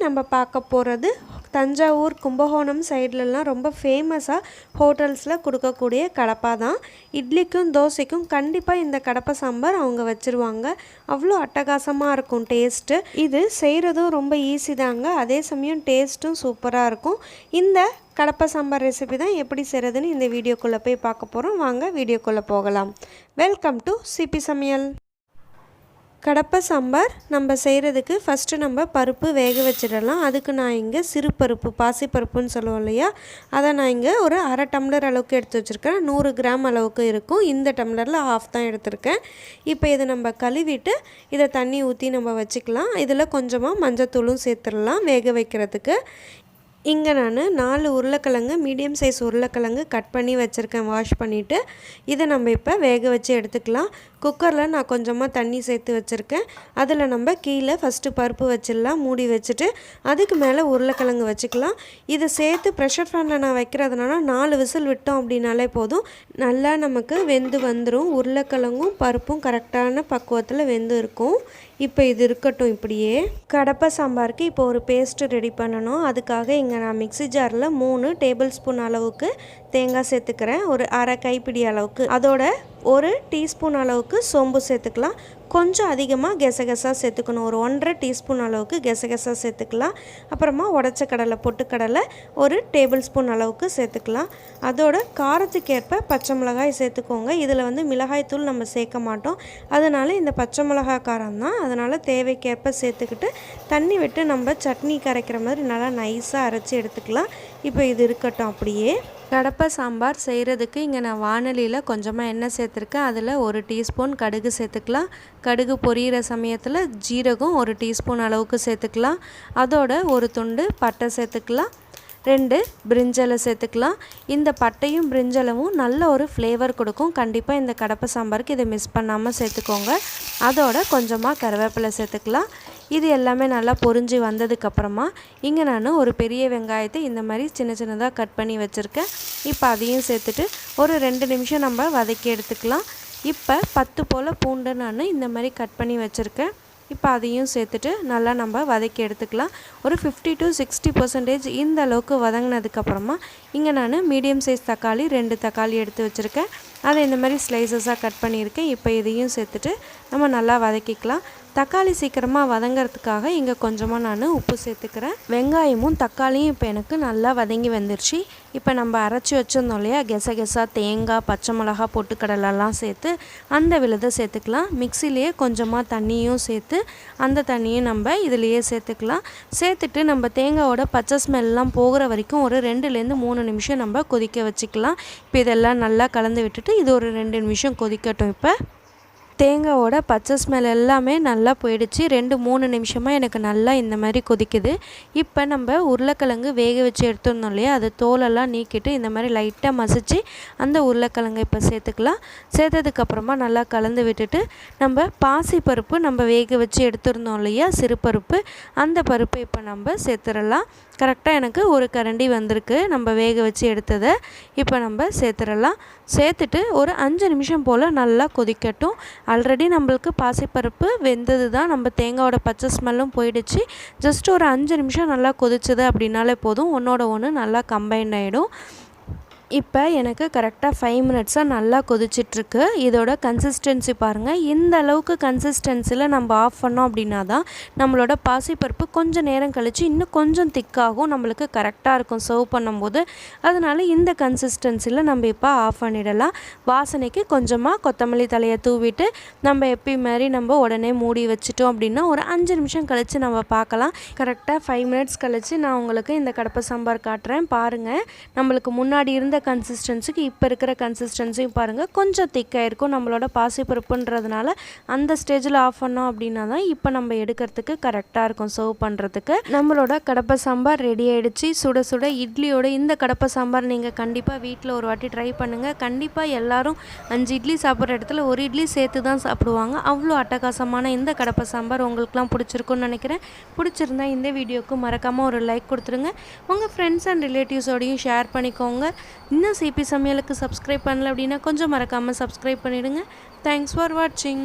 நம்ம பார்க்க போகிறது தஞ்சாவூர் கும்பகோணம் சைட்லலாம் ரொம்ப ஃபேமஸாக ஹோட்டல்ஸில் கொடுக்கக்கூடிய கடப்பா தான். இட்லிக்கும் தோசைக்கும் கண்டிப்பாக இந்த கடப்பை சாம்பார் அவங்க வச்சுருவாங்க. அவ்வளோ அட்டகாசமாக இருக்கும் டேஸ்ட்டு. இது செய்கிறதும் ரொம்ப ஈஸி தாங்க, அதே சமயம் டேஸ்ட்டும் சூப்பராக இருக்கும். இந்த கடப்பை சாம்பார் ரெசிபி தான் எப்படி செய்கிறதுன்னு இந்த வீடியோக்குள்ளே போய் பார்க்க போகிறோம். வாங்க வீடியோக்குள்ளே போகலாம். வெல்கம் டு சிபி சமையல். கடப்பை சாம்பார் நம்ம செய்கிறதுக்கு ஃபஸ்ட்டு நம்ம பருப்பு வேக வச்சிடலாம். அதுக்கு நான் இங்கே சிறு பருப்பு, பாசிப்பருப்புன்னு சொல்லுவோம் இல்லையா, அதை நான் இங்கே ஒரு அரை டம்ளர் அளவுக்கு எடுத்து வச்சுருக்கேன். 100 கிராம் அளவுக்கு இருக்கும். இந்த டம்ளரில் ஹாஃப் தான் எடுத்திருக்கேன். இப்போ இதை நம்ம கழுவிட்டு இதை தண்ணி ஊற்றி நம்ம வச்சுக்கலாம். இதில் கொஞ்சமாக மஞ்சத்தூளும் சேர்த்துடலாம் வேக வைக்கிறதுக்கு. இங்கே நான் 4 உருளைக்கிழங்கு, மீடியம் சைஸ் உருளைக்கிழங்கு கட் பண்ணி வச்சுருக்கேன், வாஷ் பண்ணிவிட்டு. இதை நம்ம இப்போ வேக வச்சு எடுத்துக்கலாம். குக்கரில் நான் கொஞ்சமாக தண்ணி சேர்த்து வச்சுருக்கேன். அதில் நம்ம கீழே ஃபஸ்ட்டு பருப்பு வச்சிடலாம், மூடி வச்சுட்டு அதுக்கு மேலே உருளைக்கிழங்கு வச்சுக்கலாம். இதை சேர்த்து ப்ரெஷர் ஃபேனில் நான் வைக்கிறதுனால 4 விசில் விட்டோம் அப்படின்னாலே போதும், நல்லா நமக்கு வெந்து வந்துடும். உருளைக்கிழங்கும் பருப்பும் கரெக்டான பக்குவத்தில் வெந்து இருக்கும். இப்போ இது இருக்கட்டும். இப்படியே கடப்பை சாம்பாருக்கு இப்போ ஒரு பேஸ்ட்டு ரெடி பண்ணணும். அதுக்காக இங்கே நான் மிக்ஸி ஜாரில் 3 டேபிள் ஸ்பூன் அளவுக்கு தேங்காய் சேர்த்துக்கிறேன், ஒரு அரை கைப்பிடி அளவுக்கு. அதோட 1 டீஸ்பூன் அளவுக்கு சோம்பு சேர்த்துக்கலாம். கொஞ்சம் அதிகமாக கெசகெசா சேர்த்துக்கணும், ஒரு 1.5 டீஸ்பூன் அளவுக்கு கெசகெசா சேர்த்துக்கலாம். அப்புறமா உடச்ச கடலை, பொட்டுக்கடலை 1 டேபிள் ஸ்பூன் அளவுக்கு சேர்த்துக்கலாம். அதோட காரத்துக்கேற்ப பச்சை மிளகாய் சேர்த்துக்கோங்க. இதில் மிளகாய் தூள் நம்ம சேர்க்க மாட்டோம், அதனால் இந்த பச்சை மிளகாய் காரம் தான். அதனால் தேவைக்கேற்ப சேர்த்துக்கிட்டு தண்ணி விட்டு நம்ம சட்னி கரைக்கிற மாதிரி நல்லா நைஸாக அரைச்சி எடுத்துக்கலாம். இப்போ இது இருக்கட்டும். அப்படியே கடப்பை சாம்பார் செய்கிறதுக்கு இங்கே நான் வானலியில் கொஞ்சமாக எண்ணெய் சேர்த்துருக்கேன். அதில் 1 டீஸ்பூன் கடுகு சேர்த்துக்கலாம். கடுகு பொரியிற சமயத்தில் ஜீரகம் 1 டீஸ்பூன் அளவுக்கு சேர்த்துக்கலாம். அதோட ஒரு துண்டு பட்டை சேர்த்துக்கலாம். 2 பிரிஞ்சலை சேர்த்துக்கலாம். இந்த பட்டையும் பிரிஞ்சலமும் நல்ல ஒரு ஃப்ளேவர் கொடுக்கும். கண்டிப்பாக இந்த கடப்பை சாம்பாருக்கு இதை மிஸ் பண்ணாமல் சேர்த்துக்கோங்க. அதோட கொஞ்சமாக கருவேப்பிலை சேர்த்துக்கலாம். இது எல்லாமே நல்லா பொரிஞ்சு வந்ததுக்கப்புறமா இங்கே நான் ஒரு பெரிய வெங்காயத்தை இந்த மாதிரி சின்ன சின்னதாக கட் பண்ணி வச்சுருக்கேன். இப்போ அதையும் சேர்த்துட்டு ஒரு 2 நிமிஷம் நம்ம வதக்கி எடுத்துக்கலாம். இப்போ 10 போல் பூண்டு நான் இந்த மாதிரி கட் பண்ணி வச்சுருக்கேன். இப்போ அதையும் சேர்த்துட்டு நல்லா நம்ம வதக்கி எடுத்துக்கலாம். ஒரு 50 to 60% இந்த அளவுக்கு வதங்கினதுக்கப்புறமா இங்கே நான் மீடியம் சைஸ் தக்காளி 2 தக்காளி எடுத்து வச்சுருக்கேன். அதை இந்த மாதிரி ஸ்லைசஸாக கட் பண்ணியிருக்கேன். இப்போ இதையும் சேர்த்துட்டு நம்ம நல்லா வதக்கிக்கலாம். தக்காளி சீக்கிரமாக வதங்கிறதுக்காக இங்கே கொஞ்சமாக நான் உப்பு சேர்த்துக்கிறேன். வெங்காயமும் தக்காளியும் இப்போ எனக்கு நல்லா வதங்கி வந்துருச்சு. இப்போ நம்ம அரைச்சி வச்சுருந்தோம் இல்லையா, கெசகெசா தேங்காய், பச்சை மிளகா, பொட்டுக்கடலெல்லாம் சேர்த்து அந்த விழுதை சேர்த்துக்கலாம். மிக்சிலேயே கொஞ்சமாக தண்ணியும் சேர்த்து அந்த தண்ணியும் நம்ம இதிலையே சேர்த்துக்கலாம். சேர்த்துட்டு நம்ம தேங்காயோட பச்சை ஸ்மெல்லாம் போகிற வரைக்கும் ஒரு 2லேருந்து 3 நிமிஷம் நம்ம கொதிக்க வச்சுக்கலாம். இப்போ இதெல்லாம் நல்லா கலந்து விட்டுட்டு இது ஒரு 2 நிமிஷம் கொதிக்கட்டும். இப்போ தேங்காயோட பச்சை ஸ்மெல் எல்லாமே நல்லா போயிடுச்சு. 2-3 நிமிஷமாக எனக்கு நல்லா இந்த மாதிரி கொதிக்குது. இப்போ நம்ம உருளைக்கிழங்கு வேக வச்சு எடுத்துருந்தோம் இல்லையா, அது தோலெல்லாம் நீக்கிட்டு இந்த மாதிரி லைட்டாக மசிச்சு அந்த உருளைக்கிழங்கு இப்போ சேர்த்துக்கலாம். சேர்த்ததுக்கப்புறமா நல்லா கலந்து விட்டுட்டு நம்ம பாசிப்பருப்பு நம்ம வேக வச்சு எடுத்துருந்தோம் இல்லையா, சிறு பருப்பு, அந்த பருப்பு இப்போ நம்ம சேர்த்துடலாம். கரெக்டாக எனக்கு ஒரு கரண்டி வந்திருக்கு நம்ம வேக வச்சு எடுத்ததை. இப்போ நம்ம சேர்த்துடலாம். சேர்த்துட்டு ஒரு 5 நிமிஷம் போல் நல்லா கொதிக்கட்டும். ஆல்ரெடி நம்மளுக்கு பாசிப்பருப்பு வெந்தது தான், நம்ம தேங்காயோட பச்சை ஸ்மெல்லும் போயிடுச்சு. ஜஸ்ட் ஒரு 5 நிமிஷம் நல்லா கொதிச்சது அப்படின்னாலே போதும், ஒன்றோட ஒன்று நல்லா கம்பைண்ட் ஆகிடும். இப்போ எனக்கு கரெக்டாக 5 மினிட்ஸாக நல்லா கொதிச்சிட்ருக்கு. இதோட கன்சிஸ்டன்சி பாருங்கள். இந்த அளவுக்கு கன்சிஸ்டன்சியில் நம்ம ஆஃப் பண்ணோம் அப்படின்னா தான் நம்மளோட பாசிப்பருப்பு கொஞ்சம் நேரம் கழித்து இன்னும் கொஞ்சம் திக்காகும், நம்மளுக்கு கரெக்டாக இருக்கும் சர்வ் பண்ணும்போது. அதனால் இந்த கன்சிஸ்டன்சியில் நம்ம இப்போ ஆஃப் பண்ணிடலாம். வாசனைக்கு கொஞ்சமாக கொத்தமல்லி தலையை தூவிட்டு நம்ம எப்பயும் மாதிரி நம்ம உடனே மூடி வச்சுட்டோம் அப்படின்னா ஒரு 5 நிமிஷம் கழித்து நம்ம பார்க்கலாம். கரெக்டாக 5 மினிட்ஸ் கழித்து நான் உங்களுக்கு இந்த கடப்பை சாம்பார் காட்டுறேன். பாருங்கள், நம்மளுக்கு முன்னாடி இருந்த கன்சிஸ்டன்சிக்கு இப்போ இருக்கிற கன்சிஸ்டன்சியும் பாருங்கள், கொஞ்சம் திக்காக இருக்கும். நம்மளோட பாசிப்பருப்புன்றதுனால அந்த ஸ்டேஜில் ஆஃப் பண்ணோம் அப்படின்னா தான் இப்போ நம்ம எடுக்கிறதுக்கு கரெக்டாக இருக்கும் சர்வ் பண்ணுறதுக்கு. நம்மளோட கடப்பை சாம்பார் ரெடி ஆகிடுச்சு. சுட சுட இட்லியோட இந்த கடப்பை சாம்பார் நீங்கள் கண்டிப்பாக வீட்டில் ஒரு வாட்டி ட்ரை பண்ணுங்கள். கண்டிப்பாக எல்லோரும் 5 இட்லி சாப்பிட்ற இடத்துல ஒரு இட்லி சேர்த்து தான் சாப்பிடுவாங்க. அவ்வளோ அட்டகாசமான இந்த கடப்பை சாம்பார் உங்களுக்குலாம் பிடிச்சிருக்குன்னு நினைக்கிறேன். பிடிச்சிருந்தா இந்த வீடியோக்கு மறக்காமல் ஒரு லைக் கொடுத்துருங்க. உங்கள் ஃப்ரெண்ட்ஸ் அண்ட் ரிலேட்டிவ்ஸோடையும் ஷேர் பண்ணிக்கோங்க. இன்னும் சிபி சமையலுக்கு சப்ஸ்கிரைப் பண்ணல அப்படின்னா கொஞ்சம் மறக்காமல் சப்ஸ்கிரைப் பண்ணிவிடுங்க. தேங்க்ஸ் ஃபார் வாட்சிங்.